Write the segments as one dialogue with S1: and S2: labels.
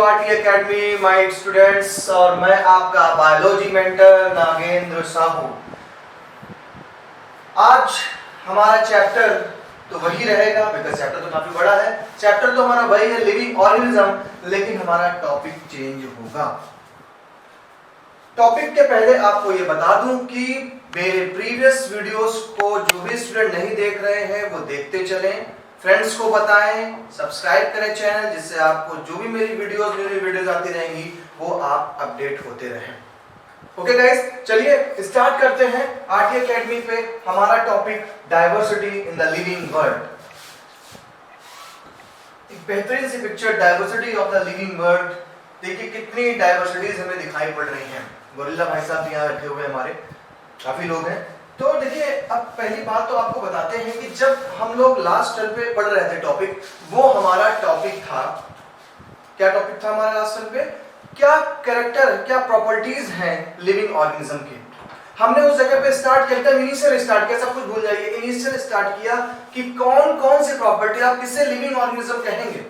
S1: RT academy my students, और मैं आपका बायोलॉजी मेंटर नागेंद्र साहू। आज हमारा चैप्टर तो वही रहेगा, बिकॉज चैप्टर तो काफी बड़ा है। चैप्टर तो हमारा वही है, लिविंग ऑर्गेनिज्म, लेकिन हमारा टॉपिक चेंज होगा। टॉपिक के पहले आपको ये बता दूं कि मेरे प्रीवियस वीडियोस को जो भी स्टूडेंट नहीं देख रहे हैं वो देखते चलें, फ्रेंड्स को बताएं, सब्सक्राइब करें चैनल, जिससे आपको जो भी मेरी वीडियोस आती रहेंगी वो आप अपडेट होते रहें। ओके गाइस, चलिए स्टार्ट करते हैं। आरटी एकेडमी पे हमारा topic diversity in the living world. एक बेहतरीन सी picture diversity of the living world. देखिए कितनी डाइवर्सिटीज हमें दिखाई पड़ रही हैं। गोरिल्ला भाई साहब यहाँ बैठे हुए हमारे काफी लोग हैं। तो देखिए, अब पहली बात तो आपको बताते हैं कि जब हम लोग लास्ट टर्म पे पढ़ रहे थे टॉपिक, वो हमारा टॉपिक था, क्या टॉपिक था हमारा लास्ट टर्म पे? क्या कैरेक्टर, क्या प्रॉपर्टीज हैं लिविंग ऑर्गेनिज्म के। हमने उस जगह पे स्टार्ट किया था, इनिशियल स्टार्ट किया, सब कुछ भूल जाइए, इनिशियल स्टार्ट किया कि कौन कौन सी प्रॉपर्टी आप किससे लिविंग ऑर्गेनिज्म कहेंगे।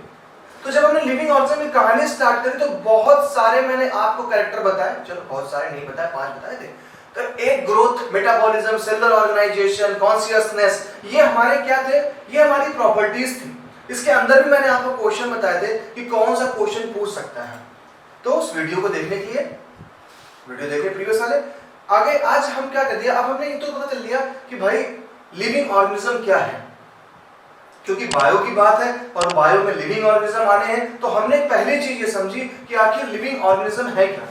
S1: तो जब हमने लिविंग ऑर्गेनिज्म की कहानी स्टार्ट करी तो बहुत सारे मैंने आपको कैरेक्टर बताए, चलो बहुत सारे नहीं बताए, 5 बताए थे। तो एक growth, metabolism, cellular organization, consciousness, ये हमारे क्या थे? ये हमारी प्रॉपर्टीज थी। इसके अंदर भी मैंने आपको क्वेश्चन बताए थे कि कौन सा क्वेश्चन पूछ सकता है। तो उस वीडियो को देखने के लिए वीडियो देखें प्रीवियस वाले। आगे आज हम क्या कर दिया, अब हमने ये तो पता चल लिया कि भाई लिविंग ऑर्गेनिज्म क्या है, क्योंकि बायो की बात है और बायो में लिविंग ऑर्गेनिज्म आने हैं। तो हमने पहली चीज ये समझी कि आखिर लिविंग ऑर्गेनिज्म है क्या।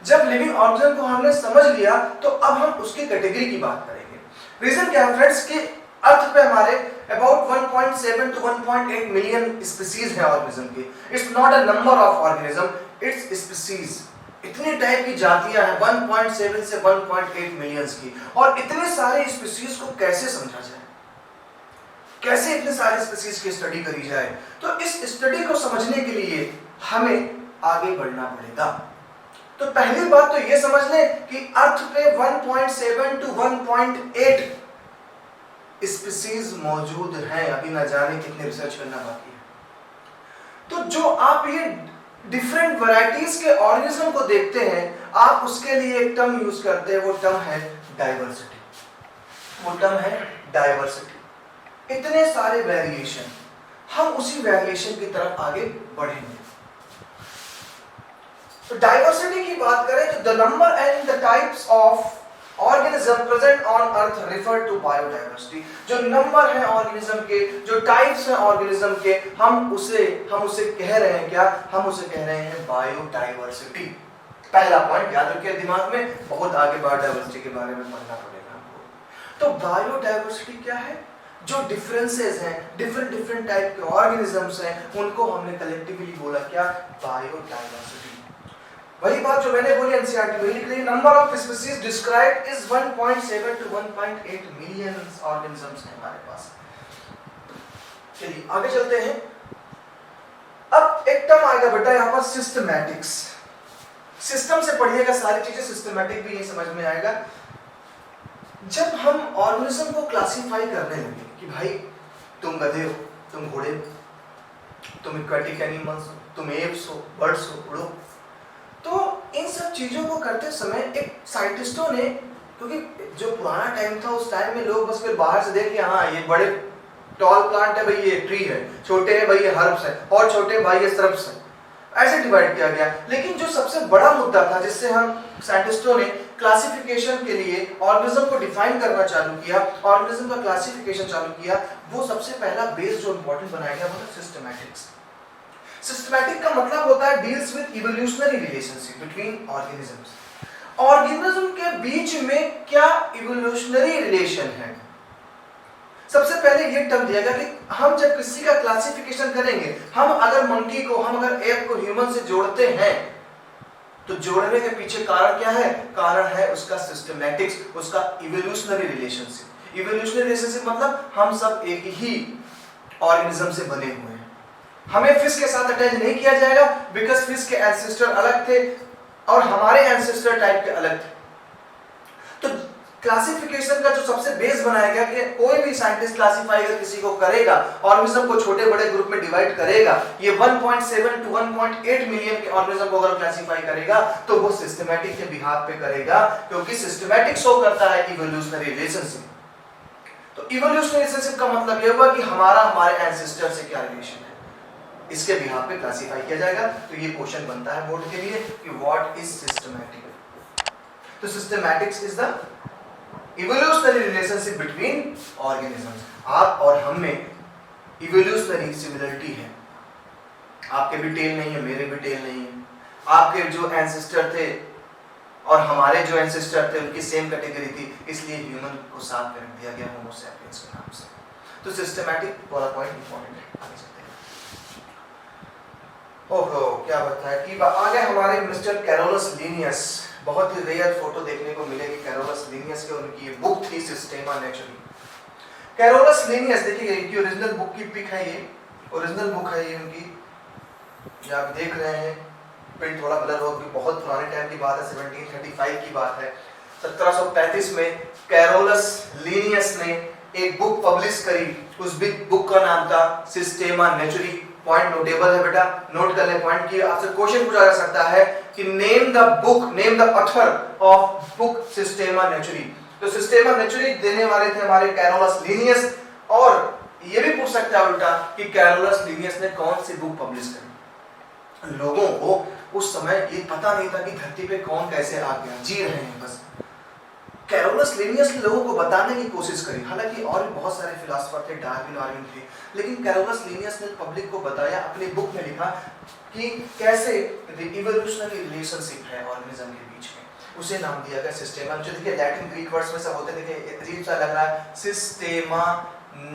S1: जब लिविंग ऑर्गेनिज्म को हमने समझ लिया तो अब हम उसकी कैटेगरी की बात करेंगे। रीजन क्या है फ्रेंड्स कि अर्थ पे हमारे अबाउट 1.7 to 1.8 मिलियन स्पीसीज है ऑर्गेनिज्म की। It's not a number of organism, it's species. इतनी टाइप की जातियां हैं, 1.7 से 1.8 मिलियंस की। और इतने सारे स्पीसीज को कैसे समझा जाए, कैसे इतने सारे स्पीसीज की स्टडी करी जाए? तो इस स्टडी को समझने के लिए हमें आगे बढ़ना पड़ेगा। तो पहली बात तो ये समझ लें कि अर्थ पे 1.7 to 1.8 स्पीसीज मौजूद हैं। अभी ना जाने कितने रिसर्च करना बाकी है। तो जो आप ये डिफरेंट वैरायटीज के ऑर्गेनिज्म को देखते हैं, आप उसके लिए एक टर्म यूज करते हैं, वो टर्म है डाइवर्सिटी। वो टर्म है डाइवर्सिटी। इतने सारे वेरिएशन, हम उसी वेरिएशन की तरफ आगे बढ़ेंगे। तो डाइवर्सिटी की बात करें तो the number and the types of organism present on earth refer to biodiversity. जो नंबर है ऑर्गेनिज्म के, जो टाइप्स हैं ऑर्गेनिज्म के, हम उसे कह रहे हैं क्या? हम उसे कह रहे हैं बायोडाइवर्सिटी। पहला पॉइंट याद रखिए दिमाग में, बहुत आगे बायोडाइवर्सिटी के बारे में पढ़ना पड़ेगा हमको। तो बायोडाइवर्सिटी क्या है? जो डिफरेंसेस हैं, डिफरेंट टाइप के ऑर्गेनिजम्स हैं, उनको हमने कलेक्टिवली बोला क्या? बायोडाइवर्सिटी। वही बात जो मैंने बोली एनसीईआरटी में लिख रही, number of species described is 1.7 to 1.8 million organisms हैं हमारे पास। चलिए आगे चलते हैं। अब एक टर्म आएगा बेटा यहाँ पर, सिस्टमैटिक्स। सिस्टम से पढ़िएगा सारी चीजें, सिस्टमैटिक भी नहीं समझ में आएगा। जब हम ऑर्गेनिज्म को क्लासिफाई करने लगे कि भाई तुम गधे हो, तुम घोड़े हो, तुम एक्वाटिक एनिमल्स हो, तुम एप्स हो, बर्ड्स हो, उड़ो, तो इन सब चीजों को करते समय एक साइंटिस्टों ने, क्योंकि जो पुराना टाइम था उस टाइम में लोग बस फिर बाहर से देख के हाँ ये बड़े टॉल प्लांट है भाई, ये ट्री है, छोटे है भाई ये हर्ब्स है, और छोटे भाई ये श्रब्स है, ऐसे डिवाइड किया गया। लेकिन जो सबसे बड़ा मुद्दा था जिससे हम साइंटिस्टों ने क्लासिफिकेशन के लिए ऑर्गेनिज्म को डिफाइन करना चालू किया, ऑर्गेनिज्म का क्लासिफिकेशन चालू किया, वो सबसे पहला बेस जो इंपॉर्टेंट बनाया गया वो था सिस्टमैटिक्स। सिस्टमैटिक का मतलब होता है deals with evolutionary relationship between organisms. Organism के बीच में क्या इवोल्यूशनरी रिलेशन है। सबसे पहले ये टर्म दिया गया कि हम जब किसी का क्लासिफिकेशन करेंगे, हम अगर मंकी को, हम अगर एप को ह्यूमन से जोड़ते हैं, तो जोड़ने के पीछे कारण क्या है? कारण है उसका सिस्टमैटिक्स, उसका इवोल्यूशनरी रिलेशनशिप। इवोल्यूशनरी रिलेशनशिप मतलब हम सब एक ही ऑर्गेनिज्म से बने हुए हैं। हमें फिश के साथ अटैच नहीं किया जाएगा, बिकॉज फिश के एंसेस्टर अलग थे और हमारे एंसेस्टर टाइप के अलग थे। तो क्लासिफिकेशन का जो सबसे बेस बनाया गया कि कोई भी साइंटिस्ट क्लासिफाई अगर किसी को करेगा, ऑर्गेनिज्म को छोटे बड़े ग्रुप में डिवाइड करेगा, ये 1.7 टू 1.8 मिलियन के ऑर्गेनिज्म को अगर क्लासिफाई करेगा तो वो सिस्टमैटिक के बिहाफ पे करेगा, क्योंकि सिस्टमैटिक शो करता है इवोल्यूशनरी रिलेशनशिप। तो इवोल्यूशनरी रिलेशनशिप का मतलब ये हुआ कि हमारा हमारे एंसेस्टर से क्या रिलेशन है, इसके बिहाफ पे क्लासिफाई किया जाएगा। तो ये क्वेश्चन बनता है बोर्ड के लिए कि व्हाट इज सिस्टमैटिक। तो systematics is the evolutionary relationship between organisms. आप और हम में इवोल्यूशनरी सिमिलरिटी है, आपके भी टेल नहीं है, मेरे भी टेल नहीं है, आपके जो एंसेस्टर थे और हमारे जो एंसेस्टर थे उनकी सेम कैटेगरी थी, इसलिए ह्यूमन को साथ में रख दिया गया होमो सैपियंस के नाम से। तो सिस्टमैटिक वाला पॉइंट इंपॉर्टेंट है, आगे चलते हैं। ओहो क्या बताया कि आगे हमारे मिस्टर कैरोलस लीनियस, बहुत ही रेयर फोटो देखने को मिलेगी कैरोलस लीनियस के, उनकी ये बुक थी सिस्टेमा नेचुरली। कैरोलस लीनियस देखिए इनकी ओरिजिनल बुक की पिक है, ये ओरिजिनल बुक है ये उनकी, ये आप देख रहे हैं, प्रिंट थोड़ा ब्लर हो गया, बहुत पुराने टाइम की बात है, 1735 की बात है। 1735 में कैरोलस लीनियस ने एक बुक पब्लिश करी, उस बुक का नाम था सिस्टेमा नेचुरली। पॉइंट नोटेबल है बेटा, नोट कर ले पॉइंट की। आपसे क्वेश्चन पूछा जा सकता है कि name the book, name the author of book Systema Naturae. तो सिस्टेमा नेचुरली देने वाले थे हमारे कैरोलस लीनियस, और ये भी पूछ सकता है उल्टा कि कैरोलस लीनियस ने कौन सी बुक पब्लिश करी। लोगों को उस समय ये पता नहीं था कि धरती पे कौन कैसे आ गया, जी रहे हैं बस। कैरोलस लीनियस ने लोगों को बताने की कोशिश करी, हालांकि और भी बहुत सारे फिलोसोफर थे, डार्विन थे, लेकिन कैरोलस लीनियस ने पब्लिक को बताया, अपनी बुक में लिखा कि कैसे इवोल्यूशनरी रिलेशनशिप है ऑर्गेनिज्म के बीच में। उसे नाम दिया गया सिस्टेमा। जो देखिए लैटिन ग्रीक वर्ड्स में सब होते हैं, देखिए अजीब सा लग रहा है, सिस्टेमा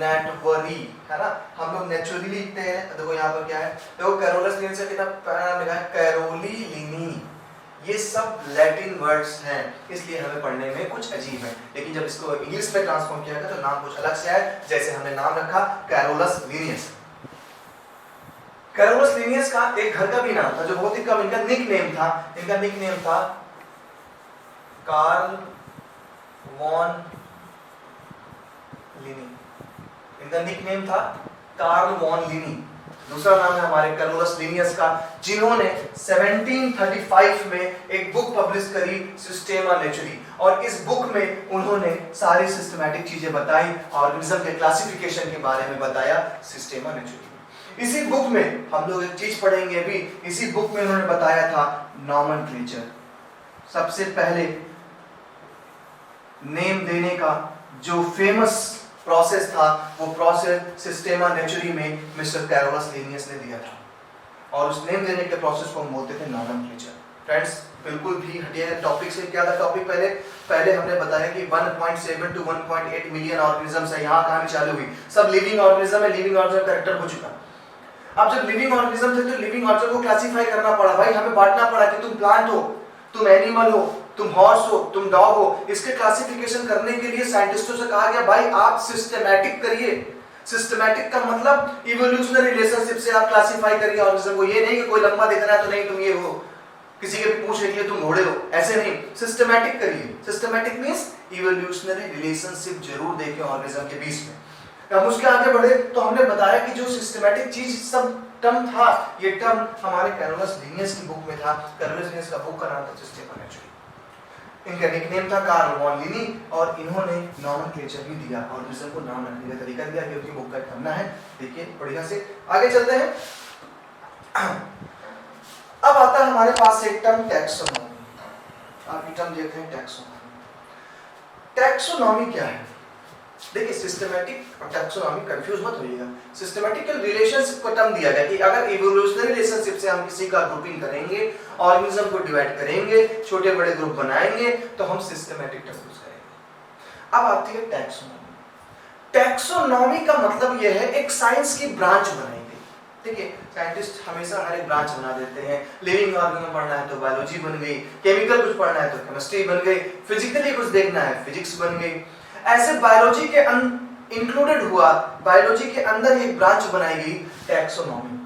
S1: नेटवरी, है ना, हम लोग नेचुरली लिखते हैं। देखो यहाँ पर क्या है, देखो कैरोलस लीनियस का कितना प्यारा नाम लिखा है, कैरोली लीनी। ये सब लैटिन वर्ड्स हैं, इसलिए हमें पढ़ने में कुछ अजीब है, लेकिन जब इसको इंग्लिश में ट्रांसफॉर्म किया गया तो नाम कुछ अलग से है, जैसे हमने नाम रखा कैरोलस लीनियस। कैरोलस लीनियस का एक घर का भी नाम था जो बहुत ही कम, इनका निक नेम था, इनका निक नेम था कार्ल वॉन लिनी। इनका निक नेम था कार्ल वॉन लिनी। दूसरा नाम है हमारे कैरोलस लीनियस का, जिन्होंने 1735 में एक बुक पब्लिश करी सिस्टेमा नेचुरली, और इस बुक में उन्होंने सारी सिस्टमैटिक चीजें बताई, ऑर्गेनिज्म के क्लासिफिकेशन के बारे में बताया सिस्टेमा नेचुरली। इसी बुक में हम लोग एक चीज पढ़ेंगे अभी, इसी बुक में उन्होंने बताया था नॉमेनक्लेचर। सबसे पहले नेम देने का जो फेमस प्रोसेस था, वो प्रोसेस सिस्टेमा नेचुरली में मिस्टर कैरोलस लीनियस ने दिया था, और उस नेम देने के प्रोसेस को हम बोलते थे नॉमेनक्लेचर। फ्रेंड्स बिल्कुल भी हटिए टॉपिक से। क्या था टॉपिक, पहले हमने बताया कि 1.7 टू 1.8 मिलियन ऑर्गेनिजम्स है। यहाँ कहानी चालू हुई, सब लिविंग ऑर्गेनिज्म है, लिविंग ऑर्गेनिज्म कैरेक्टर हो चुका। अब जब लिविंग ऑर्गेनिज्म थे तो लिविंग ऑर्गेनिज्म को क्लासिफाई करना पड़ा, भाई हमें बांटना पड़ा कि तुम प्लांट हो, तुम एनिमल हो, तुम हॉर्स हो, तुम डॉग हो। इसके क्लासिफिकेशन करने के लिए साइंटिस्टों से कहा गया भाई आप सिस्टमैटिक करिए। सिस्टमैटिक का मतलब इवोल्यूशनरी रिलेशनशिप से आप क्लासिफाई करिए ऑर्गेनिज्म को। ये नहीं कि कोई लंबा दिख रहा है तो नहीं तुम ये हो, किसी के पूछ के लिए तुम घोड़े हो, ऐसे नहीं, सिस्टमैटिक करिए। सिस्टमैटिक मींस इवोल्यूशनरी रिलेशनशिप जरूर देखें ऑर्गेनिज्म के बीच में। हम उसके आगे बढ़े तो हमने बताया कि जो सिस्टमैटिक चीज सब टर्म था, ये टर्म हमारे कैरोलस लीनियस की बुक में था। कैरोलस लीनियस का बुक का नाम था सिस्टेमा नेचुरली। इनका निकनेम था कार्ल वॉन लिनी, और इन्होंने नॉमेनक्लेचर भी दिया, ऑर्गेनिज्म को नाम रखने का तरीका दिया कि उनकी बुक का पढ़ना है। देखिए बढ़िया से आगे चलते हैं। अब आता है हमारे पास एक टर्म टैक्सोनॉमी। आप ये टर्म देख रहे हैं टैक्सोनॉमी। टैक्सोनॉमी क्या है? देखिए सिस्टमैटिक और टैक्सोनॉमी कंफ्यूज मत होइएगा। सिस्टमैटिकल रिलेशनशिप को टर्म दिया गया कि अगर इवोल्यूशनरी रिलेशनशिप से हम किसी का ग्रुपिंग करेंगे, ऑर्गेनिज्म को डिवाइड करेंगे, छोटे बड़े ग्रुप बनाएंगे, तो हम सिस्टमैटिक टर्म यूज करेंगे। अब आती है टैक्सोनॉमी। टैक्सोनॉमी का मतलब यह है एक साइंस की ब्रांच बनाई गई। देखिए साइंटिस्ट हमेशा हर एक ब्रांच बना देते हैं। लिविंग ऑर्गेनिज्म पढ़ना है तो बायोलॉजी बन गई, केमिकल कुछ पढ़ना है तो केमिस्ट्री बन गई, फिजिकली कुछ देखना है फिजिक्स बन गई। ऐसे बायोलॉजी के इंक्लूडेड हुआ, बायोलॉजी के अंदर एक ब्रांच बनाई गई टैक्सोनॉमी।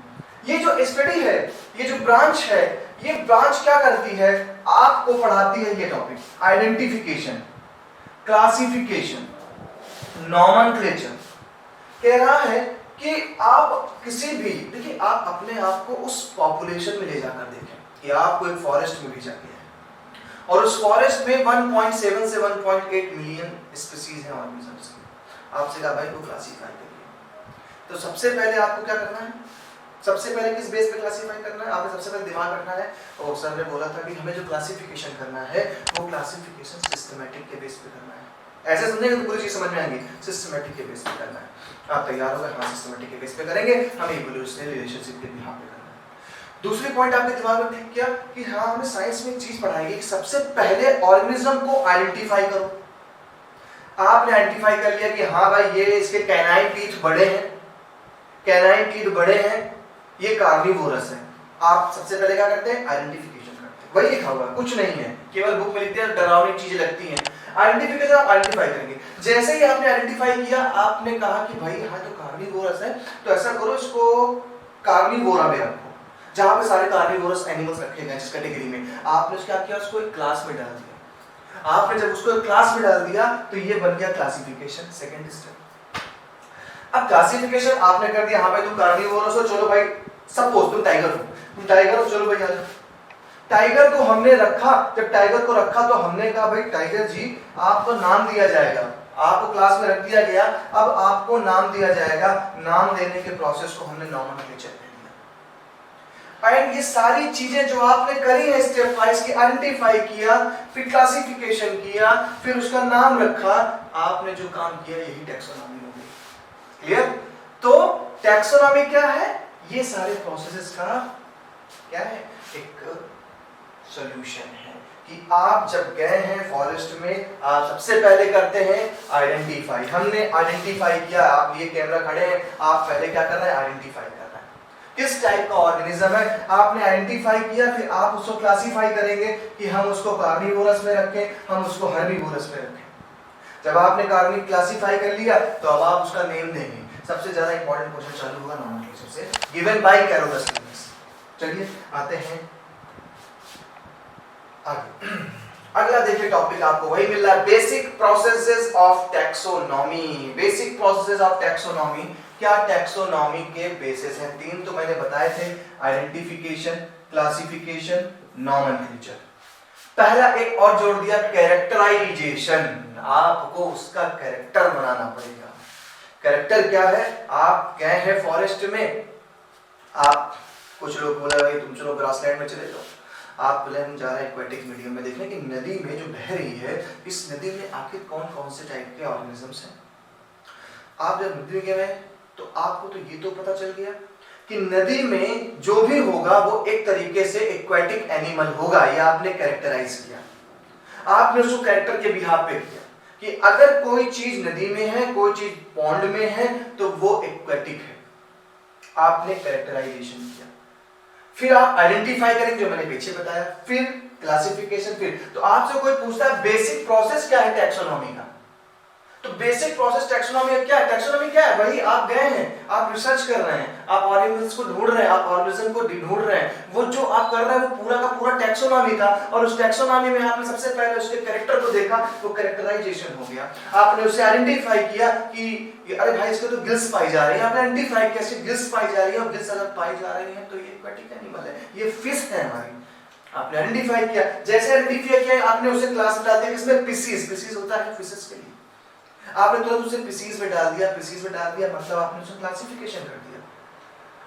S1: ये जो स्टडी है, ये जो ब्रांच है, ये ब्रांच क्या करती है? आपको पढ़ाती है ये टॉपिक आइडेंटिफिकेशन, क्लासिफिकेशन, नॉमेनक्लेचर। कह रहा है कि आप किसी भी, देखिए आप अपने आप को उस पॉपुलेशन में ले जाकर देखें कि आपको एक फॉरेस्ट में भेजा गया है और उस फॉरेस्ट में 1.7 से 1.8 मिलियन स्पीसीज हैं ऑर्गेनिजम्स की। आपसे कहा भाई को क्लासिफाई करिए, तो सबसे पहले आपको क्या करना है, सबसे पहले किस बेस पे क्लासिफाई करना है, आपने सबसे पहले दिमाग रखना है। और सर ने बोला था कि हमें जो क्लासिफिकेशन करना है वो क्लासिफिकेशन सिस्टमैटिक के बेस पे करना है। ऐसे समझेंगे तो पूरी चीज समझ में आएगी, सिस्टमैटिक के बेस पे करना है। आप तैयार हो गए? हाँ, सिस्टमैटिक के बेस पे करेंगे, हम इवोल्यूशनरी रिलेशनशिप के बिहाफ पे करना है। दूसरी पॉइंट आपके दिमाग में ठीक किया कि हाँ, हमें साइंस में एक चीज पढ़ाएगी कि सबसे पहले ऑर्गेनिज्म को आइडेंटिफाई करो। आपने आइडेंटिफाई कर लिया कि हाँ भाई ये इसके कैनाइन टीथ बड़े हैं, कैनाइन टीथ बड़े हैं, ये कार्निवोरस है। आप सबसे पहले क्या करते हैं? आइडेंटिफिकेशन करते हैं। वही लिखा हुआ है, कुछ नहीं है, केवल बुक में लिखते हैं, डरावनी चीजें लगती हैं। आइडेंटिफिकेशन आप आइडेंटिफाई करेंगे। जैसे ही आपने आइडेंटिफाई किया, आपने कहा कि भाई हाँ तो कार्निवोरस है, तो ऐसा करो इसको कार्निवोरा में रखो, जहां पे सारे कार्निवोरस एनिमल्स रखे गए जिस कैटेगरी में। आपने क्या किया? उसको एक क्लास में डाल दिया। आपने जब उसको एक क्लास में डाल दिया तो ये बन गया क्लासिफिकेशन, सेकंड स्टेप। अब क्लासिफिकेशन आपने कर दिया, हाँ भाई तुम कार्निवोरस हो, चलो भाई सपोज तुम टाइगर हो, चलो भाई आ जाओ। टाइगर को हमने रखा, जब टाइगर को रखा तो हमने कहा भाई टाइगर जी आपको नाम दिया जाएगा, आपको क्लास में रख दिया गया, अब आपको नाम दिया जाएगा। नाम देने के प्रोसेस को हमने नॉमेनक्लेचर कह दिया। एंड ये सारी चीजें जो आपने करी है स्टेप वाइज की, आइडेंटिफाई किया, फिर क्लासिफिकेशन किया, फिर उसका नाम रखा, आपने जो काम किया यही टैक्सोनॉमी हो गई। क्लियर? तो टैक्सोनॉमी क्या है? ये सारे प्रोसेसेस का क्या है? एक सॉल्यूशन है कि आप जब गए हैं फॉरेस्ट में, आप सबसे पहले करते हैं आइडेंटिफाई। हमने आइडेंटिफाई किया, आप ये कैमरा खड़े हैं, आप पहले क्या कर रहे हैं? आइडेंटिफाई कर रहे हैं किस टाइप का ऑर्गेनिज्म है। आपने आइडेंटिफाई किया, फिर आप उसको क्लासिफाई करेंगे कि हम उसको कार्निवोरस में रखें, हम उसको हर्बीवोरस में रखें। जब आपने कार्नि क्लासिफाई कर लिया तो अब आप उसका नेम देंगे। सबसे ज्यादा इंपॉर्टेंट क्वेश्चन चालू होगा नॉमेनक्लेचर से, गिवन बाय कैरोलस लिन्नेस। चलिए आते हैं आगे। अगला देखिए टॉपिक आपको वही मिल रहा है, basic processes of taxonomy. Basic processes of taxonomy. क्या टैक्सोनॉमी के बेसिस हैं? तीन तो मैंने बताए थे, आइडेंटिफिकेशन, क्लासिफिकेशन, नॉमेनक्लेचर। पहला एक और जोड़ दिया, कैरेक्टराइजेशन। आपको उसका कैरेक्टर बनाना पड़ेगा। कैरेक्टर क्या है? आप गए हैं फॉरेस्ट में, आप कुछ लोग बोला भाई तुम चलो ग्रासलैंड में चले जाओ, आप बोले हम जा रहे हैं एक्वेटिक मीडियम में, देखने कि नदी में जो बह रही है, इस नदी में आखिर कौन कौन से टाइप के ऑर्गेनिजम्स हैं। आप जब नदी में गए तो आपको तो ये तो पता चल गया कि नदी में जो भी होगा वो एक तरीके से एक्वेटिक एनिमल होगा, ये आपने कैरेक्टराइज किया। आपने उसको कैरेक्टर के बिहाफ पे किया कि अगर कोई चीज नदी में है, कोई चीज पॉन्ड में है, तो वो एक्वेटिक है। आपने कैरेक्टराइजेशन किया। फिर आप आइडेंटिफाई करेंगे जो मैंने पीछे बताया, फिर क्लासिफिकेशन। फिर तो आपसे कोई पूछता है बेसिक प्रोसेस क्या है टैक्सोनॉमी का, तो बेसिक प्रोसेस टैक्सोनॉमी क्या है? टैक्सोनॉमी क्या है? वही आप गए हैं, आप रिसर्च कर रहे हैं, आप ऑर्गेनिज्म को ढूंढ रहे हैं, आप ऑर्गेनिज्म को ढूंढ रहे हैं, वो जो आप कर रहे हैं वो पूरा का पूरा टैक्सोनॉमी था। और उस टैक्सोनॉमी में आपने सबसे पहले उसके कैरेक्टर को देखा, वो कैरेक्टराइजेशन हो गया। आपने उसे आइडेंटिफाई किया कि अरे भाई इसको तो गिल्स पाई जा रही है, आपने आइडेंटिफाई किया इसकी गिल्स पाई जा रही है, और गिल्स अगर पाई जा रही है तो ये एक्वेटिक एनिमल है, ये फिश है हमारी। आपने आइडेंटिफाई किया, जैसे आइडेंटिफाई किया आपने उसे क्लास में डाल दिया, किसमें? स्पीशीज। स्पीशीज होता है फिशेस के लिए, आपने तुरंत उसे स्पीशीज में डाल दिया। स्पीशीज में डाल दिया मतलब आपने उसे क्लासिफिकेशन कर दिया,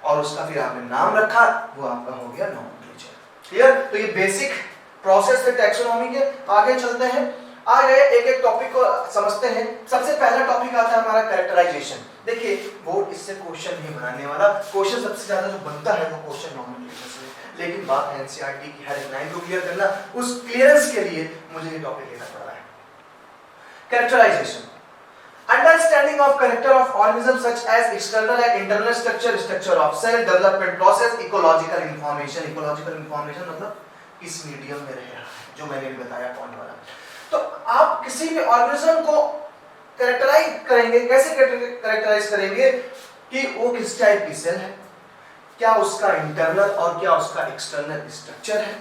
S1: और उसका फिर आपने नाम रखा, वो आपका हो गया नॉमेनक्लेचर। क्लियर? तो ये बेसिक प्रोसेस है टैक्सोनॉमी के। आगे चलते हैं, आगे एक एक टॉपिक को समझते हैं। सबसे पहला टॉपिक आता है हमारा कैरेक्टराइजेशन। देखिए बोर्ड इससे क्वेश्चन नहीं बनाने वाला, क्वेश्चन सबसे ज्यादा जो बनता है वो क्वेश्चन नॉमेनक्लेचर से, लेकिन बात है एनसीईआरटी की हर एक लाइन को क्लियर करना, उस क्लियरेंस के लिए मुझे ये टॉपिक लेना पड़ रहा है। Characterization, understanding of character of organisms such as external and internal structure, structure of cell, development process, ecological information मतलब किस मीडियम में रह रहा है, जो मैंने भी बताया पॉइंट वाला। तो आप किसी भी ऑर्गेनिज्म को कैरेक्टराइज करेंगे, कैसे कैरेक्टराइज करेंगे कि वो किस टाइप की सेल है, क्या उसका इंटरनल और क्या उसका एक्सटर्नल स्ट्रक्चर है,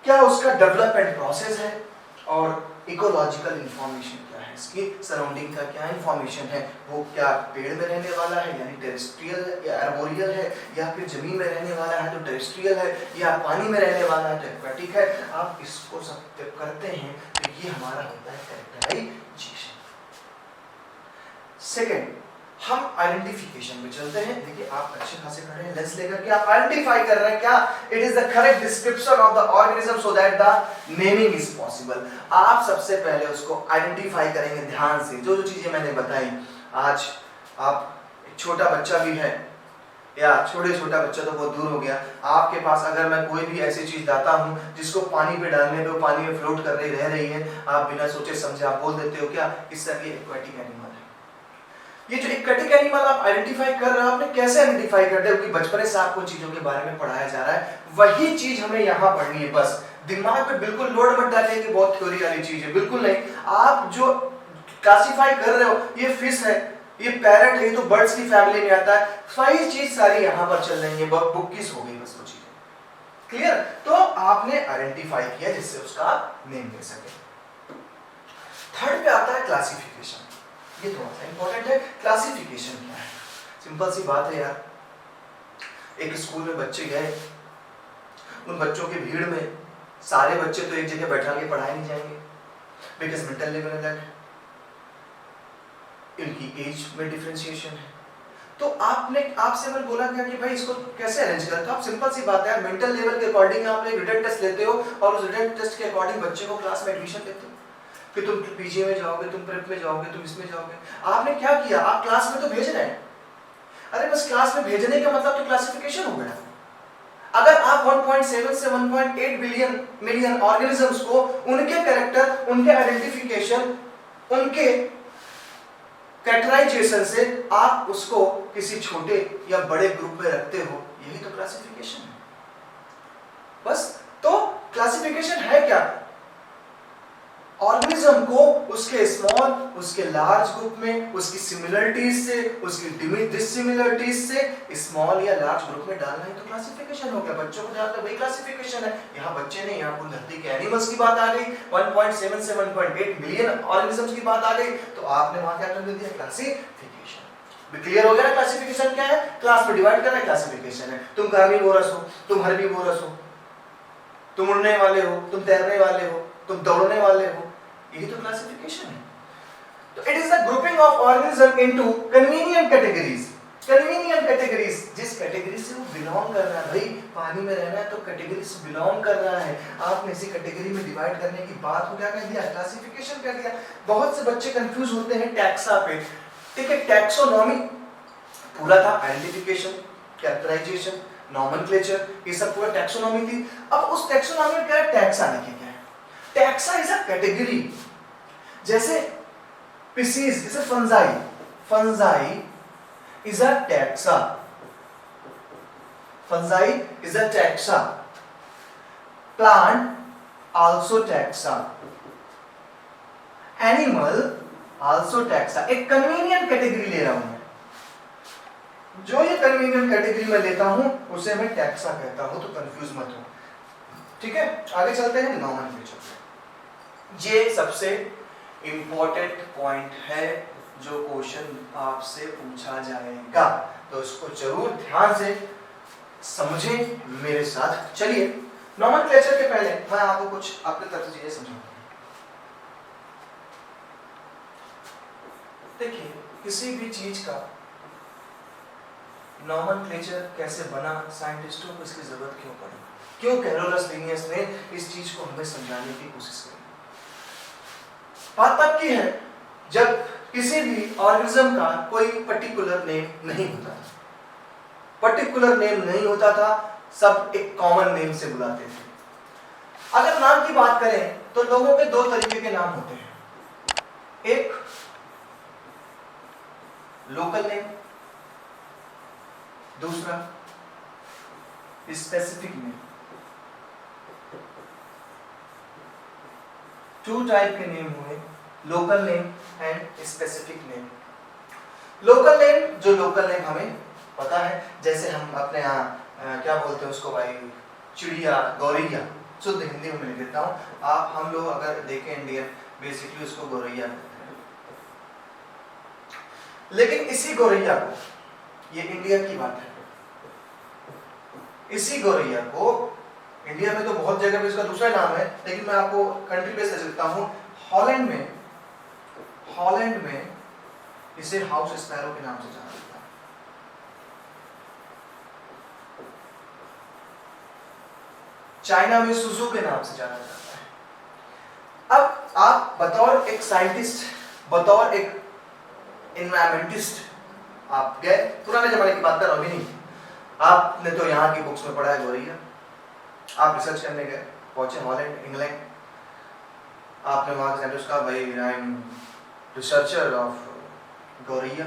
S1: क्या उसका डेवलपमेंट प्रोसेस है, और इकोलॉजिकल इंफॉर्मेशन क्या है, इसकी सराउंडिंग का क्या इंफॉर्मेशन है, वो क्या पेड़ में रहने वाला है यानी टेरेस्ट्रियल या आर्बोरियल है, या फिर जमीन में रहने वाला है तो टेरेस्ट्रियल है, या पानी में रहने वाला है तो एक्वाटिक है। आप इसको सब जब करते हैं तो ये हमारा होता है कैरेक्टराइजेशन। सेकेंड, हम आइडेंटिफिकेशन में चलते हैं। देखिए आप अच्छे खासे खड़े हैं, लेंस लेकर के आप आइडेंटिफाई कर रहे हैं क्या it is the correct description of the organism so that the naming is possible. आप सबसे पहले उसको आइडेंटिफाई करेंगे ध्यान से, जो जो चीजें मैंने बताई। आज आप एक छोटा बच्चा भी है या छोटा बच्चा तो बहुत दूर हो गया, आपके पास अगर मैं कोई भी ऐसी चीज लाता हूँ जिसको पानी पे डालने पे वो पानी में फ्लोट कर रही है, आप बिना सोचे समझे आप बोल देते हो क्या इससे ये एक्वाटिक एनिमल है। ये जो एक्वाटिक एनिमल आप आइडेंटिफाई कर रहे हो, आपने कैसे आइडेंटिफाई कर दिया? क्योंकि बचपन से आपको चीजों के बारे में पढ़ाया जा रहा है, वही चीज हमें यहाँ पढ़नी है। बस दिमाग पे बिल्कुल लोड मत डालिए कि बहुत थ्योरी वाली चीज है, बिल्कुल नहीं। आप जो क्लासिफाई कर रहे हो, ये फिश है, ये पैरट है, ये तो बर्ड्स की फैमिली में आता है, वही चीज सारी यहाँ पर चल रही है, बुक्कीज हो गई बस वो चीजें। क्लियर? तो आपने आइडेंटिफाई किया जिससे उसका नेम दे सके। थर्ड पे आता है क्लासिफिकेशन। ये थोड़ा सा इंपॉर्टेंट है। क्लासिफिकेशन क्या है? सिंपल सी बात है यार, एक स्कूल में बच्चे गए, उन बच्चों की भीड़ में सारे बच्चे तो एक जगह बैठा के पढ़ाए नहीं जाएंगे, बिकॉज मेंटल लेवल अलग है, इनकी एज में डिफरेंशिएशन है। तो आपसे मैंने बोला गया कि भाई इसको कैसे अरेंज करें, तो आप सिंपल सी बात है, मेंटल लेवल के अकॉर्डिंग आप एक रिटन टेस्ट लेते हो और उस रिटन टेस्ट के अकॉर्डिंग बच्चे को क्लास में एडमिशन देते हो कि तुम पीजी में जाओगे, तुम प्रेप में जाओगे, तुम इसमें जाओगे। आपने क्या किया? आप क्लास में तो भेज रहे हैं, अरे बस क्लास में भेजने का मतलब तो क्लासिफिकेशन हो गया। अगर आप 1.7 से 1.8 मिलियन ऑर्गेनिजम्स को उनके कैरेक्टर, उनके आइडेंटिफिकेशन, उनके कैरेक्टराइजेशन से आप उसको किसी छोटे या बड़े ग्रुप में रखते हो, यही तो क्लासिफिकेशन है। बस तो क्लासिफिकेशन है क्या? ऑर्गेनिज्म को उसके स्मॉल, उसके लार्ज ग्रुप में, उसकी सिमिलरिटीज से, उसकी डिसिमिलरिटीज से स्मॉल या लार्ज ग्रुप में डालना ही तो क्लासिफिकेशन हो गया। बच्चों को डालना वही क्लासिफिकेशन है। यहाँ बच्चे नहीं, यहाँ पूरी धरती के एनिमल्स की बात आ गई, 1.7 से 1.8 मिलियन ऑर्गेनिजम्स की बात आ गई, तो आपने वहां क्या कर दिया? क्लासिफिकेशन। क्लियर हो गया ना? क्लासिफिकेशन क्या है? क्लास में डिवाइड करना क्लासिफिकेशन है। तुम कार्निवोरस हो, तुम हर्बीवोरस हो, तुम उड़ने वाले हो, तुम तैरने वाले हो, तुम दौड़ने वाले हो, यही तो क्लासिफिकेशन है। तो it is the grouping of organism into convenient categories. Convenient categories, जिस कैटेगरी से वो बिलोंग कर रहा है, भाई पानी में रहना है तो कैटेगरी से बिलोंग कर रहा है, आपने इसी कैटेगरी में डिवाइड करने की बात को क्या कह दिया? क्लासिफिकेशन कह दिया। बहुत से बच्चे कंफ्यूज होते हैं टैक्सा पे। ठीक है, टैक्सोनॉमी पूरा था, आइडेंटिफिकेशन, कैरेक्टराइजेशन, नॉमेनक्लेचर, ये सब पूरा टैक्सोनॉमी थी। अब उस टैक्सोनॉमी में क्या है? टैक्सा लिखे क्या है? Taxa is a category. जैसे स्पीशीज, जैसे fungi, fungi is a taxa, fungi is a taxa. Plant also taxa, animal also taxa. एक कन्वीनियंट कैटेगरी ले रहा हूं मैं, जो ये कन्वीनियंट कैटेगरी में लेता हूं उसे मैं टैक्सा कहता हूं, तो कंफ्यूज मत हो। ठीक है, आगे चलते हैं नॉमेनक्लेचर पे। ये सबसे इंपॉर्टेंट पॉइंट है जो क्वेश्चन आपसे पूछा जाएगा, तो इसको जरूर ध्यान से समझें मेरे साथ। चलिए नॉमेनक्लेचर के पहले मैं आपको कुछ अपने तरफ से चीजें समझाऊंगा। देखिए किसी भी चीज का नॉमेनक्लेचर कैसे बना, साइंटिस्टों को इसकी जरूरत क्यों पड़ी, क्यों कैरोलस लिनियस ने इस चीज को हमें समझाने की कोशिश करी। बात तब की है जब किसी भी ऑर्गेनिज्म का कोई पर्टिकुलर नेम नहीं होता था, पर्टिकुलर नेम नहीं होता था, सब एक कॉमन नेम से बुलाते थे। अगर नाम की बात करें तो लोगों के दो तरीके के नाम होते हैं, एक लोकल नेम, दूसरा स्पेसिफिक नेम। टू टाइप के नेम हुए, local name and specific name. Local name, जो लोकल नेम हमें पता है, जैसे हम अपने यहाँ क्या बोलते हैं उसको भाई, चिड़िया, गौरैया, शुद्ध हिंदी में मैं लिख देता हूँ। आप हम लोग अगर देखें इंडियन बेसिकली उसको गौरैया कहते हैं। लेकिन इसी गौरैया को, ये इंडिया की बात है, इसी गौरैया को इंडिया में तो बहुत जगह पे इसका दूसरा नाम है, लेकिन मैं आपको कंट्री बेस देता हूं। हॉलैंड में इसे हाउस स्पैरो के नाम से जाना जाता है। चाइना में सुजू के नाम से जाना जाता है। अब आप बतौर एक साइंटिस्ट, बतौर एक एनवायरमेंटिस्ट, आप गए, पुराने जमाने की बात कर रहा हूं, अभी नहीं, आपने तो यहाँ की बुक्स में पढ़ा है गौरैया, आप रिसर्च करने गए, पहुंचे हॉलैंड, इंग्लैंड, आपने वहां से कहा भाई आई एम रिसर्चर ऑफ गौरैया।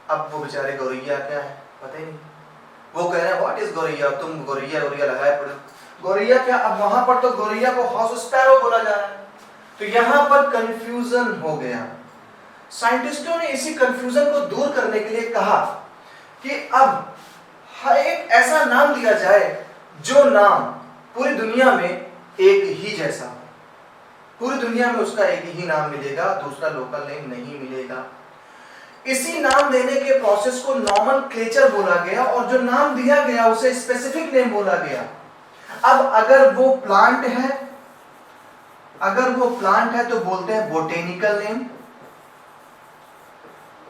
S1: अब वो बेचारे गौरैया क्या है पता ही नहीं, वो कह रहे हैं व्हाट इज गौरैया, तुम गौरैया लगाए पड़े, गौरैया क्या। अब वहां पर तो गौरैया को हाउस स्पैरो बोला जा रहा है, तो यहां पर कंफ्यूजन हो गया। साइंटिस्टों ने इसी कंफ्यूजन को दूर करने के लिए कहा कि अब एक ऐसा नाम दिया जाए जो नाम पूरी दुनिया में एक ही जैसा हो, पूरी दुनिया में उसका एक ही नाम मिलेगा, दूसरा लोकल नेम नहीं मिलेगा। इसी नाम देने के प्रोसेस को नॉमेनक्लेचर बोला गया, और जो नाम दिया गया उसे स्पेसिफिक नेम बोला गया। अब अगर वो प्लांट है तो बोलते हैं बोटेनिकल नेम,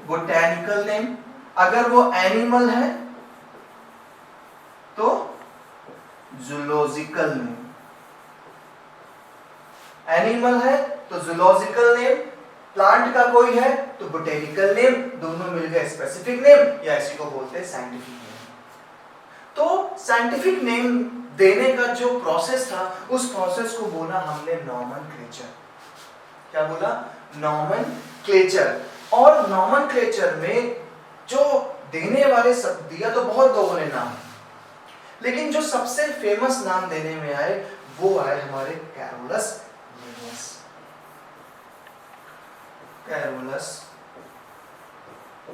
S1: बोटैनिकल नेम। अगर वो एनिमल है तो जूलॉजिकल नेम, एनिमल है तो जूलॉजिकल नेम, प्लांट का कोई है तो बोटेनिकल नेम, दोनों मिल गए स्पेसिफिक नेम, या इसी को बोलते हैं साइंटिफिक नेम। तो साइंटिफिक नेम देने का जो प्रोसेस था, उस प्रोसेस को बोला हमने नॉमेनक्लेचर। क्या बोला? नॉमेनक्लेचर। और नॉमेनक्लेचर में जो देने वाले शब्द दिया तो बहुत लोगों ने नाम, लेकिन जो सबसे फेमस नाम देने में आए वो आए हमारे Carolus Linnaeus. Carolus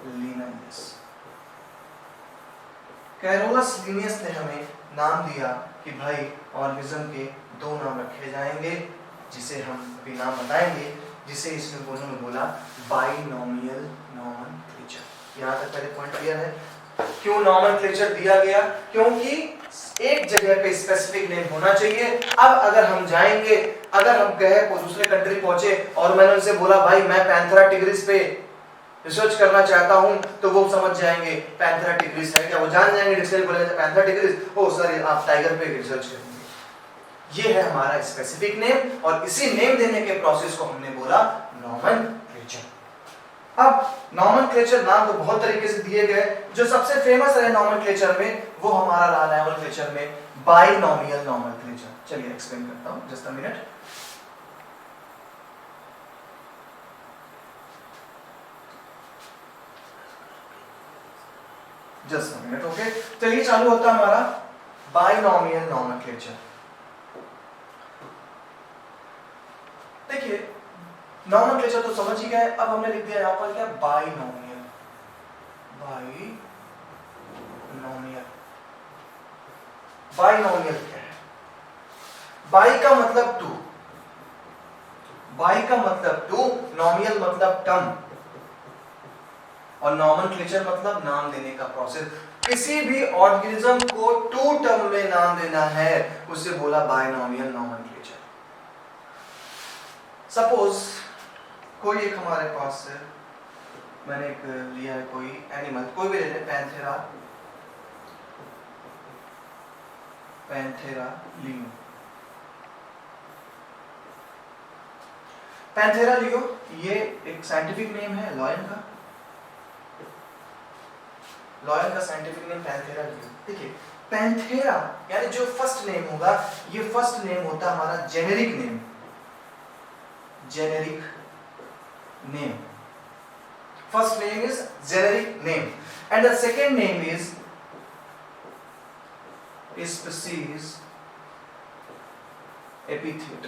S1: Linnaeus, Carolus Linnaeus ने हमें नाम दिया कि भाई ऑर्गेनिज्म के दो नाम रखे जाएंगे, जिसे हम अभी नाम बताएंगे, जिसे इसमें उन्होंने बोला बाइनोमियल नॉमेनक्लेचर। यहाँ तक पहले पॉइंट क्लियर है? क्यों नॉमेनक्लेचर दिया गया? क्योंकि एक जगह पे स्पेसिफिक नेम होना चाहिए। अब अगर हम जाएंगे, अगर हम गए दूसरे कंट्री पहुंचे और मैंने उनसे बोला भाई मैं पैंथेरा टिग्रिस पे रिसर्च करना चाहता हूं, तो वो समझ जाएंगे पैंथेरा टिग्रिस है क्या, वो जान जाएंगे, डिक्शनरी बोलेंगे पैंथेरा टिग्रिस, ओ सर आप टाइगर पे रिसर्च करेंगे। ये है हमारा स्पेसिफिक नेम, और इसी नेम देने के प्रोसेस को हमने बोला नॉमेनक्लेचर। अब नॉमेनक्लेचर नाम तो बहुत तरीके से दिए गए, जो सबसे फेमस है नॉमेनक्लेचर में वो हमारा रहा नॉमेनक्लेचर में बाइनोमियल नॉमेनक्लेचर। चलिए एक्सप्लेन करता हूं, just a minute. Just a minute, okay. चलिए चालू होता हमारा बाइनोमियल नॉमेनक्लेचर। देखिए नॉमेनक्लेचर तो समझ ही गए, अब हमने लिख दिया यहां पर क्या, बाइनोमियल। बाइनोमियल, बाइनोमियल क्या है? बाई का मतलब टू, बाई का मतलब टू, नोमियल मतलब टर्म, और नॉमेनक्लेचर मतलब नाम देने का प्रोसेस। किसी भी ऑर्गेनिज्म को टू टर्म में नाम देना है, उसे बोला बाइनोमियल नॉमेनक्लेचर। सपोज कोई एक हमारे पास है, मैंने एक लिया है कोई एनिमल, कोई भी ले लें, Panthera, Panthera leo. Panthera leo ये एक साइंटिफिक नेम है लॉयन का, लॉयन का साइंटिफिक नेम पैंथेरा लियो। देखिए पैंथेरा यानी जो फर्स्ट नेम होगा, ये फर्स्ट नेम होता हमारा generic name, generic name. First name is generic name, and the second name is species epithet.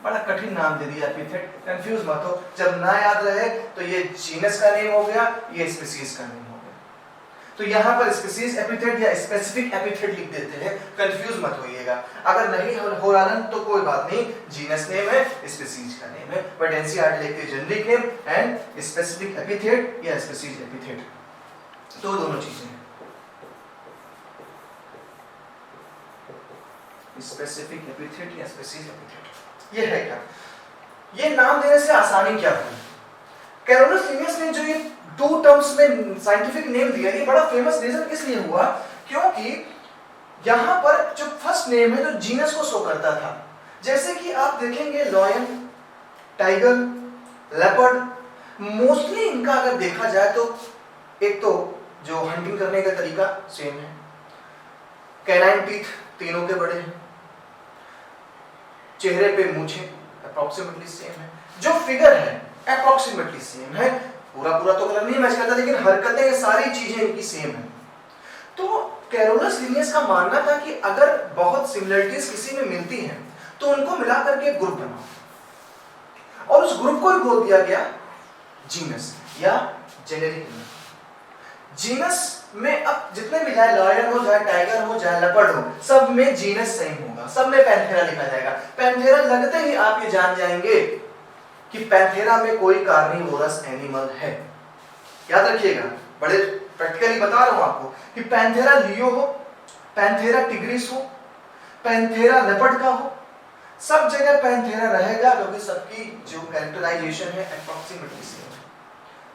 S1: बड़ा कठिन नाम दे दिया एपिथेट, कंफ्यूज मत हो, जब ना याद रहे तो ये जीनस का नेम हो गया, ये स्पीसीज का नेम हो गया। तो यहाँ पर स्पीसीज एपिथेट या स्पेसिफिक एपिथेट लिख देते हैं, कंफ्यूज मत होइएगा। अगर नहीं हो रहा ना तो कोई बात नहीं, जीनस नेम है, स्पीसीज का नेम है, बट एनसीईआरटी लिखते हैं generic name and specific epithet या स्पीसीज एपिथेट, तो दोनों चीजें हैं। स्पेसिफिक एपिथेट या स्पीसीज एपिथेट ये है क्या, ये नाम देने से आसानी क्या हुई? कैरोलस लिनियस ने जो ये 2 टर्म्स में साइंटिफिक नेम दिया, ये बड़ा फेमस रीजन इसलिए हुआ क्योंकि यहां पर जो फर्स्ट नेम है जो जीनस को शो करता था, जैसे कि आप देखेंगे लॉयन, टाइगर, लेपर्ड, मोस्टली इनका अगर देखा जाए तो एक तो जो हंटिंग करने का तरीका सेम है, कैनाइन टीथ तीनों के बड़े हैं, चेहरे पे मूछें अप्रोक्सीमेटली सेम है, जो फिगर है अप्रोक्सीमेटली सेम है, पूरा तो कलर नहीं मैच करता लेकिन हरकतें सारी चीजें इनकी सेम है। तो कैरोलस लिनियस का मानना था कि अगर बहुत सिमिलरिटीज किसी में मिलती हैं तो उनको मिलाकर के ग्रुप बनाओ, और उस ग्रुप को ही बोल दिया गया जीनस या जेनेरिक नेम। जीनस में अब जितने भी चाहे लॉयन हो, चाहे टाइगर हो, चाहे लेपर्ड हो, सब में जीनस सेम होगा, सब में पैंथेरा लिखा जाएगा। पैंथेरा लगते ही आप ये जान जाएंगे कि पैंथेरा में कोई कार्निवोरस एनिमल है। याद रखिएगा, बड़े प्रैक्टिकली बता रहा हूं आपको कि पैंथेरा लियो हो, पैंथेरा टिग्रिस हो, पैंथेरा लेपर्ड का हो, सब जगह पैंथेरा रहेगा क्योंकि सबकी जो कैरेक्टराइजेशन है अप्रोक्सीमेटली सेम है।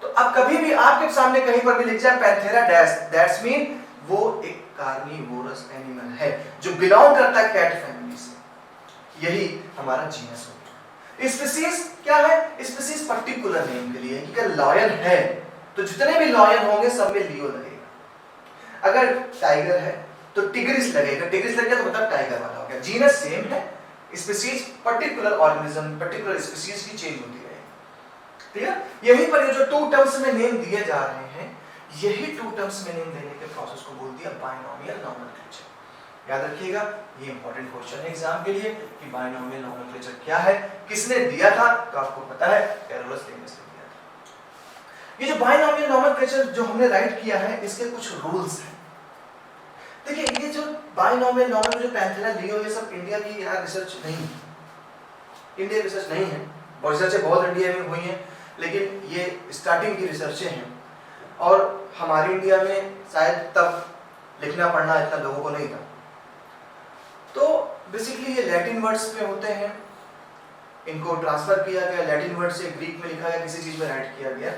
S1: तो अब कभी भी आपके सामने कहीं पर भी लिख जाए पैंथेरा डैश, दैट्स मीन वो एक कार्निवोरस एनिमल है जो बिलोंग करता है कैट फैमिली से। यही हमारा जीनस हो। स्पीसीज क्या है? स्पीसीज पर्टिकुलर नेम के लिए है कि अगर लॉयन है तो जितने भी लॉयन होंगे सब में लियो लगेगा, अगर टाइगर है तो टिग्रिस लगेगा, टिग्रिस लग गया तो मतलब टाइगर वाला हो गया। जीनस सेम है, species particular organism particular species की चेंज होती है। ठीक है, यहीं पर ये जो 2 टर्म्स में नेम दिए जा रहे हैं, यही 2 टर्म्स में नेम देने के प्रोसेस को बोल दिया बायनोमियल नोमेनक्लेचर। याद रखिएगा, ये इंपॉर्टेंट क्वेश्चन है एग्जाम के लिए कि बायनोमियल नोमेनक्लेचर क्या है, किसने दिया था, तो आपको पता है कैरोलस लिनियस ने दिया था। ये जो बायनोमियल नोमेनक्लेचर जो हमने राइट किया है, इसके कुछ रूल्स हैं। देखिए, ये जो बायनोमियल नोमेनक्लेचर, पैंथेरा, लियो, ये सब इंडिया की यार रिसर्च नहीं है, इंडियन रिसर्च नहीं है। और रिसर्चें बहुत इंडिया में हुई हैं, लेकिन ये स्टार्टिंग की रिसर्चें हैं और हमारे इंडिया में शायद तब लिखना पढ़ना इतना लोगों को नहीं था। तो बेसिकली ये लैटिन वर्ड्स में होते हैं, इनको ट्रांसफर किया गया लैटिन वर्ड से ग्रीक में लिखा गया, किसी चीज में राइट किया गया।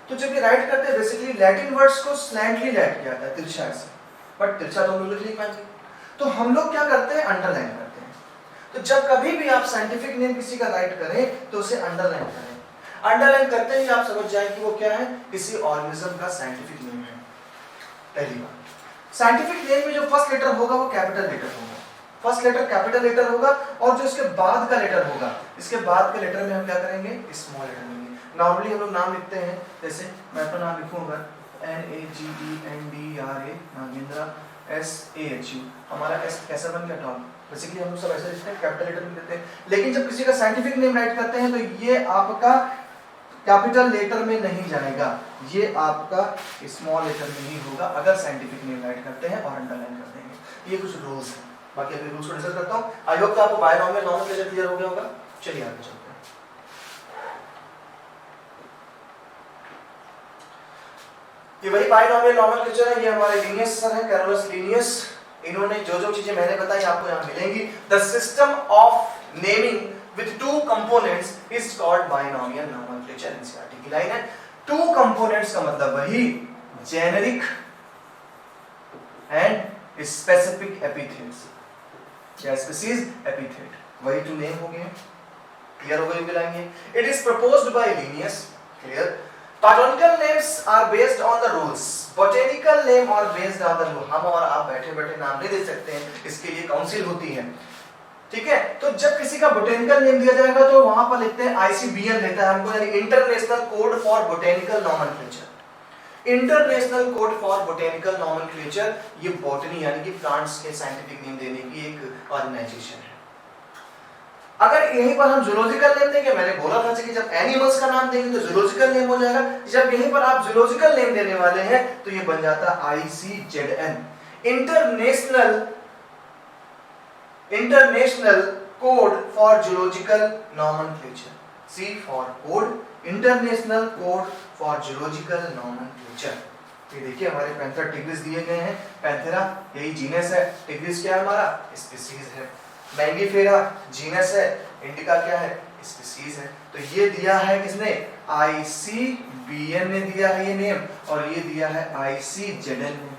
S1: तो जब ये राइट करते हैं बेसिकली लैटिन वर्ड्स को स्लैंटली राइट किया जाता है, तिरछा से, बट तिरछा तो हम लोग लिख नहीं पाएंगे, तो हम लोग क्या करते हैं, अंडरलाइन करते हैं। तो जब कभी भी आप साइंटिफिक नेम किसी का राइट करें तो उसे अंडरलाइन करें। अंडरलाइन करते ही आप समझ जाएं कि वो क्या है, किसी ऑर्गेनिज्म का साइंटिफिक नेम है। पहली बात, साइंटिफिक नेम में जो फर्स्ट लेटर होगा वो कैपिटल लेटर होगा, फर्स्ट लेटर कैपिटल लेटर होगा, और जो इसके बाद का लेटर होगा, इसके बाद के लेटर में हम क्या करेंगे, स्मॉल लेटर लेंगे। नॉर्मली हम लोग नाम लिखते हैं, जैसे मैं अपना नाम लिखूंगा NAGENDRA नागेंद्रा SAHU, हमारा S कैसा बन गया, टॉम। बेसिकली हम लोग सब ऐसे लिखते हैं, कैपिटल लेटर में लिखते हैं। लेकिन जब किसी का साइंटिफिक नेम राइट करते हैं तो ये आपका कैपिटल लेटर में नहीं जाएगा, ये आपका स्मॉल लेटर में ही होगा अगर साइंटिफिक नेम राइट करते हैं और अंडरलाइन कर देंगे। ये कुछ रूल्स हैं, बाकी अभी रूल्स को डिस्कस करता हूं। आई होप आपको बायनोमियल नोमेनक्लेचर क्लियर हो गया होगा। चलिए आगे चलते हैं। ये वही बायनोमियल नोमेनक्लेचर है, ये हमारे लिनियस सर है, कैरोलस लिनियस। इन्होंने जो चीजें मैंने बताई आपको यहाँ मिलेंगी। The system of naming with 2 components is called binomial nomenclature। NCERT की लाइन है। 2 components का मतलब वही जेनेरिक एंड स्पेसिफिक एपिथेट्स या स्पीसीज एपिथेट, वही 2 नेम हो गए। क्लियर हो गई लाइन ये। It is proposed by Linnaeus. Clear. Botanical names are based on the rules. Botanical name are based on the rule। हम और आप बैठे बैठे नाम नहीं दे सकते हैं, इसके लिए काउंसिल होती है। ठीक है, तो जब किसी का बोटेनिकल नेम दिया जाएगा तो वहां पर लिखते हैं ICBN लेता है हमको, यानी international code for botanical nomenclature. International code for botanical nomenclature, ये बॉटनी यानी कि प्लांट्स के साइंटिफिक नेम देने की एक ऑर्गेनाइजेशन है। अगर यहीं पर हम जूलॉजिकल नेम देंगे, मैंने बोला था कि जब एनिमल्स का नाम देंगे तो जूलॉजिकल नेम हो जाएगा, जब यहीं पर आप जूलॉजिकल नेम देने वाले हैं तो ये बन जाता ICZN, international code for zoological nomenclature. C for code, international code for zoological nomenclature. ये देखिए हमारे पैंथेरा टिग्रिस दिए गए हैं, पैंथेरा यही जीनस है, टिग्रिस क्या है हमारा स्पीसीज है, मैंगीफेरा जीनस है, इंडिका क्या है स्पीसीज है। तो ये दिया है किसने, ICBN ने दिया है ये नेम, और ये दिया है ICZN ने।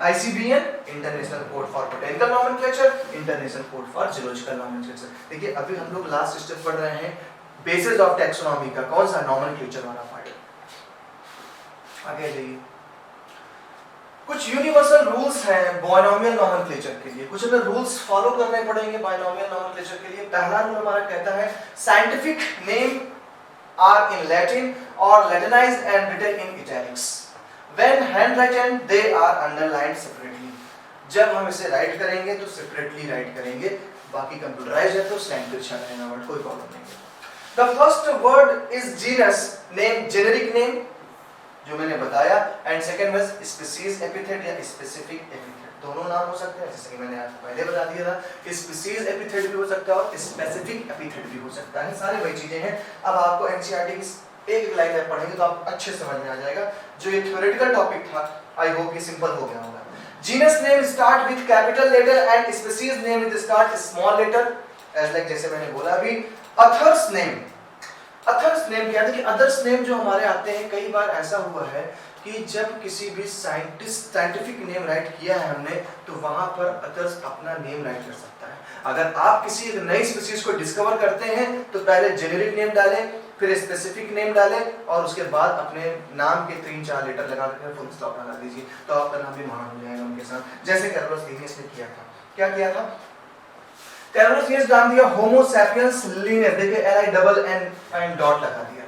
S1: ICBN international code for botanical nomenclature, international code for zoological nomenclature. देखिए अभी हम लोग लास्ट स्टेप पढ़ रहे हैं बेसिस ऑफ टैक्सोनॉमी का, कौन सा, नॉमेनक्लेचर वाला पार्ट। आगे जाइए, कुछ यूनिवर्सल रूल्स हैं बायनोमियल नॉमेनक्लेचर के लिए, कुछ हमें रूल्स फॉलो करने पड़ेंगे बायनोमियल नॉमेनक्लेचर के लिए। पहला रूल हमारा कहता है scientific name are in Latin और Latinised and written in italics, when handwritten they are underlined separately. जब हम इसे राइट करेंगे तो सेपरेटली राइट करेंगे, बाकी कंप्यूटराइज्ड है तो स्लैंग पे अच्छा रहेगा वर्ड, कोई प्रॉब्लम नहीं है। The first word is genus name, generic name जो मैंने बताया, and second was species epithet या स्पेसिफिक एपिथेट, दोनों नाम हो सकते हैं, जैसे कि मैंने आपको पहले बता दिया था कि स्पीसीज एपिथेट भी हो सकता है और स्पेसिफिक एपिथेट भी हो सकता है, सारी वही चीजें हैं। अब आपको एनसीईआरटी की एक लाइन में पढ़ेंगे तो आपको अच्छे समझ में आ जाएगा। जो ये थ्योरेटिकल टॉपिक था, आई होप ये सिंपल हो गया होगा। Genus name start with capital letter and species name with start small letter, as like जैसे मैंने बोला अभी। अथर्स नेम, अथर्स नेम क्या है कि अदर्स नेम जो हमारे आते हैं, कई बार ऐसा हुआ है कि जब किसी भी साइंटिफिक नेम राइट किया है हमने, तो वहां पर अदर्स अपना नेम राइट कर सकता है। अगर आप किसी नई स्पीशीज को डिस्कवर करते हैं तो पहले जेनेरिक नेम डालें, फिर स्पेसिफिक नेम डालें और उसके बाद अपने नाम के 3-4 लेटर लगा कर फुल स्टॉप लगा दीजिए, तो आपका नाम भी महान हो जाएगा उनके साथ, जैसे कैरोलस लीनियस ने किया था। क्या किया था, कैरोलस लीनियस नाम दिया होमो सैपियंस लीनियस, देखिए LINN एंड डॉट लगा दिया,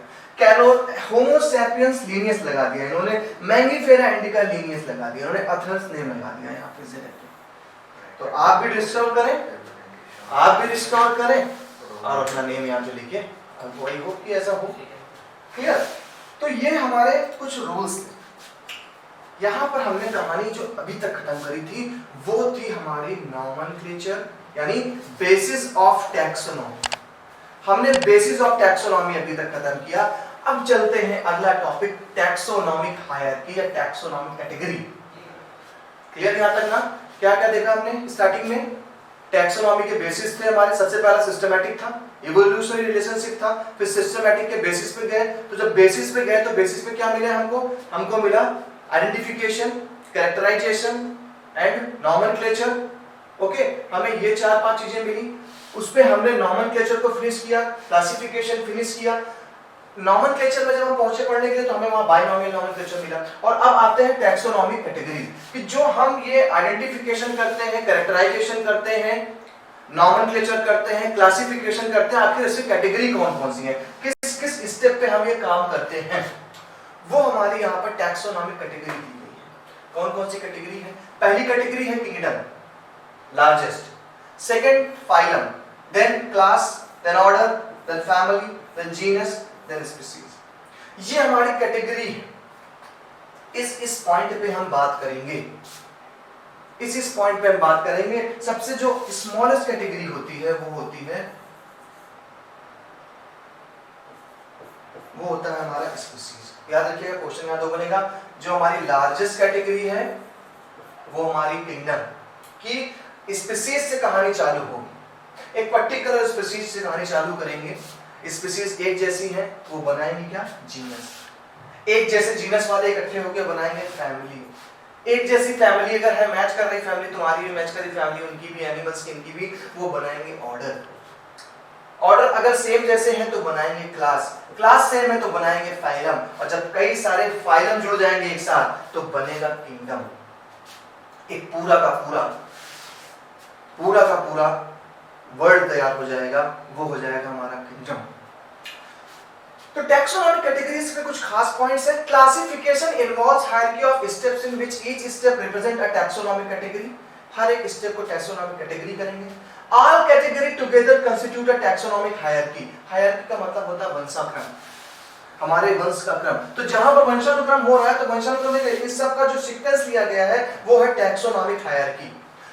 S1: होमो सैपियंस लीनियस लगा दिया इन्होंने, मैंगीफेरा इंडिका लीनियस लगा दिया इन्होंने, अथर्स नेम लगा दिया यहाँ पे जेनेरिक। तो आप भी डिस्कवर करें, आप भी डिस्कवर करें और अपना नेम यहाँ पे लिखिए, अब वही हो कि ऐसा हो, क्लियर। तो ये हमारे कुछ रूल्स थे। यहाँ पर हमने कहानी जो अभी तक खत्म करी थी वो थी हमारी नॉमेनक्लेचर यानी बेसिस ऑफ टैक्सोनॉमी। हमने बेसिस ऑफ टैक्सोनॉमी अभी तक खत्म किया। अब चलते हैं अगला टॉपिक, टैक्सोनॉमिक हायरार्की या टैक्सोनॉमिक कैटेगरी। क्लियर यहाँ तक ना? क्या क्या देखा हमने स्टार्टिंग में? टैक्सोनॉमी के बेसिस थे हमारे, सबसे पहला सिस्टमैटिक था, इवोल्यूशनरी रिलेशनशिप था, फिर सिस्टमैटिक के बेसिस पे गए। तो जब बेसिस पे गए तो बेसिस पे क्या मिला हमको? हमको मिला identification, characterization and nomenclature. Okay, हमें ये 4-5 चीजें मिली। उस पे हमने नॉमेनक्लेचर को फिनिश किया, क्लासिफिकेशन फिनिश किया। नॉमेनक्लेचर में जब हम पहुंचे पढ़ने के लिए तो हमें वहां बायनोमियल नॉमेनक्लेचर मिला। और अब आते हैं टैक्सोनॉमिक कैटेगरी कि जो हम ये आइडेंटिफिकेशन करते हैं, कैरेक्टराइजेशन करते हैं, नॉमेनक्लेचर करते हैं, क्लासिफिकेशन करते हैं, आखिर इसकी कैटेगरी कौन कौन सी है, किस किस स्टेप पे हम ये काम करते हैं, वो हमारी यहाँ पर टैक्सोनॉमिक कैटेगरी दी गई है। कौन कौन सी कैटेगरी है? पहली कैटेगरी है kingdom, largest. Second phylum, then class, then order, then family, then genus, then species. ये हमारी कैटेगरी है। इस पॉइंट पे हम बात करेंगे, इस पॉइंट पे हम बात करेंगे। सबसे जो स्मॉलेस्ट कैटेगरी होती है वो होता है हमारा स्पीसीज। याद रखिएगा, क्वेश्चन यहाँ 2 बनेगा। जो हमारी लार्जेस्ट कैटेगरी है वो हमारी किंगडम की स्पीसीज से कहानी चालू होगी। एक पर्टिकुलर स्पीसीज से कहानी चालू करेंगे। स्पीसीज एक जैसी है वो बनाएंगे क्या? जीनस। एक जैसे जीनस वाले इकट्ठे होकर बनाएंगे फैमिली। एक जैसी फैमिली अगर है, मैच कर रही फैमिली, तुम्हारी भी मैच कर रही फैमिली, उनकी भी, एनिमल्स की इनकी भी, वो बनाएंगे ऑर्डर। ऑर्डर अगर सेम जैसे हैं तो बनाएंगे क्लास, क्लास सेम है तो बनाएंगे फाइलम, और जब कई सारे फाइलम जुड़ जाएंगे एक साथ तो बनेगा किंगडम। एक पूरा का पूरा वर्ड तैयार हो जाएगा, वो हो जाएगा हमारा किंगडम। तो टैक्सोनॉमिक कैटेगरीज के कुछ खास पॉइंट्स हैं। Classification involves hierarchy of steps in which each step represent a taxonomic category. हर एक स्टेप को टैक्सोनॉमिक कैटेगरी करेंगे। All category together constitute a taxonomic hierarchy. Hierarchy का मतलब होता है वंशाक्रम, हमारे वंश का क्रम। तो जहां पर वंशानुक्रम हो रहा है तो वंशानुक्रम में इस सब का जो सीक्वेंस लिया गया है वो है टैक्सोनॉमिक हायरार्की।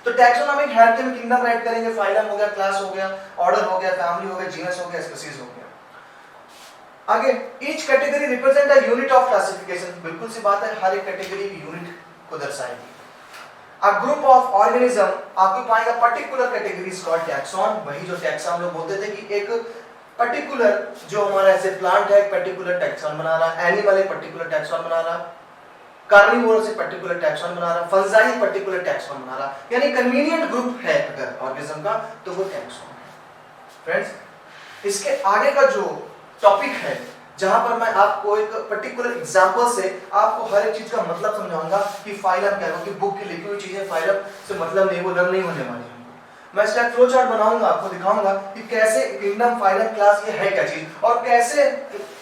S1: तो टैक्सोनॉमिक हायरार्की में किंगडम राइट करेंगे, फाइलम हो गया, क्लास हो गया, ऑर्डर हो गया, फैमिली हो गया, जीनस हो गया, स्पीशीज हो गया। आगे each category represent a unit of classification. बिल्कुल सी बात है, हर एक कैटेगरी यूनिट को दर्शाएगी। A group of organism occupying a particular category is called taxon। वही जो टैक्सा हम लोग बोलते थे कि एक पर्टिकुलर जो हमारा ऐसे प्लांट है एक पर्टिकुलर टैक्सॉन बना रहा है, एनिमल एक पर्टिकुलर टैक्सॉन बना रहा है, कार्निवोरस एक पर्टिकुलर टैक्सॉन बना रहा है, फंजाई एक पर्टिकुलर टैक्सॉन बना रहा है, यानी कन्वीनियंट ग्रुप है अगर ऑर्गेनिज्म का तो वो टैक्सॉन है। फ्रेंड्स इसके आगे का जो टॉपिक है जहां पर मैं आपको एक पर्टिकुलर एग्जांपल से आपको हर एक चीज का मतलब समझाऊंगा कि फाइलम क्या है, कि बुक की लिखी हुई चीजें फाइलम से मतलब नहीं, वो लर्न नहीं होने वाली है। मैं इसका फ्लो चार्ट बनाऊंगा, आपको दिखाऊंगा कि कैसे किंगडम, फाइलम, क्लास ये है क्या चीज और कैसे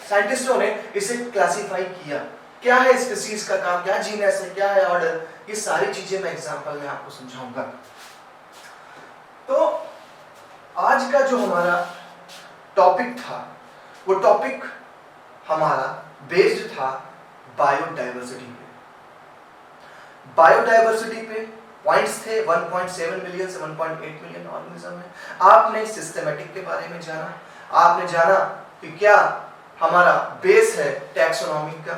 S1: साइंटिस्टों ने इसे क्लासिफाई किया, क्या है स्पीशीज का काम, क्या जीनस है, क्या है ऑर्डर, ये सारी चीजें मैं एग्जांपल में आपको समझाऊंगा। तो आज का जो हमारा टॉपिक था वो टॉपिक हमारा बेस्ड था बायोडायवर्सिटी पे। बायोडायवर्सिटी पे पॉइंट्स थे 1.7 मिलियन से 1.8 मिलियन ऑर्गेनिज्म है। आपने सिस्टमैटिक के बारे में जाना, आपने जाना कि क्या हमारा बेस है टैक्सोनॉमी का।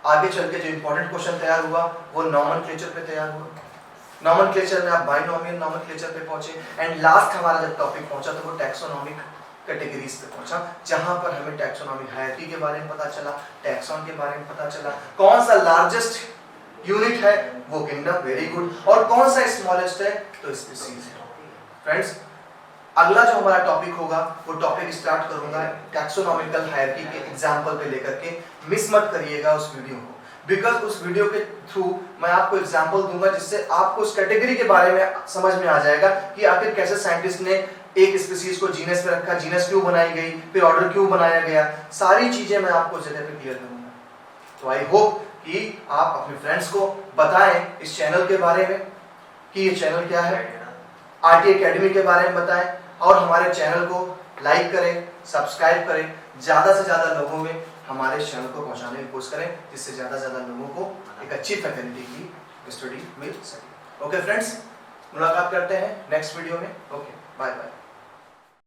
S1: आगे चल के जो इंपॉर्टेंट क्वेश्चन तैयार हुआ वो नॉमेनक्लेचर पे तैयार हुआ, नॉमेनक्लेचर में आप बाइनोमियल नॉमेनक्लेचर पे पहुंचे एंड लास्ट हमारा जब टॉपिक पहुंचा तो वो टैक्सोनॉमिक कैटेगरीज पे पहुंचा, जहां पर हमें टैक्सोनॉमिक हायरार्की के बारे में पता चला, टैक्सॉन के बारे में पता चला, कौन सा लार्जेस्ट यूनिट है वो किंगडम, वेरी गुड, और कौन सा स्मॉलेस्ट है तो स्पीशीज है। फ्रेंड्स अगला जो हमारा टॉपिक होगा वो टॉपिक स्टार्ट करूंगा टैक्सोनॉमिकल हायरार्की के एग्जांपल पे लेकर के। मिस मत करिएगा उस वीडियो को, बिकॉज उस वीडियो के थ्रू मैं आपको एग्जांपल दूंगा जिससे आपको उस कैटेगरी के बारे में समझ में आ जाएगा कि आखिर कैसे साइंटिस्ट ने एक स्पीशीज को जीनस में रखा, जीनस क्यों बनाई गई, फिर ऑर्डर क्यों बनाया गया, सारी चीजें मैं आपको जगह पे क्लियर करूंगा। तो आई होप कि आप अपने फ्रेंड्स को बताएं इस चैनल के बारे में कि ये चैनल क्या है, आरटी एकेडमी के बारे में बताएं और हमारे चैनल को लाइक करें, सब्सक्राइब करें, ज्यादा से ज्यादा लोगों में हमारे चैनल को पहुंचाने की कोशिश करें जिससे ज्यादा से ज्यादा लोगों को एक अच्छी फैकल्टी की स्टडी मिल सके। ओके फ्रेंड्स, मुलाकात करते हैं नेक्स्ट वीडियो में। Okay, bye bye.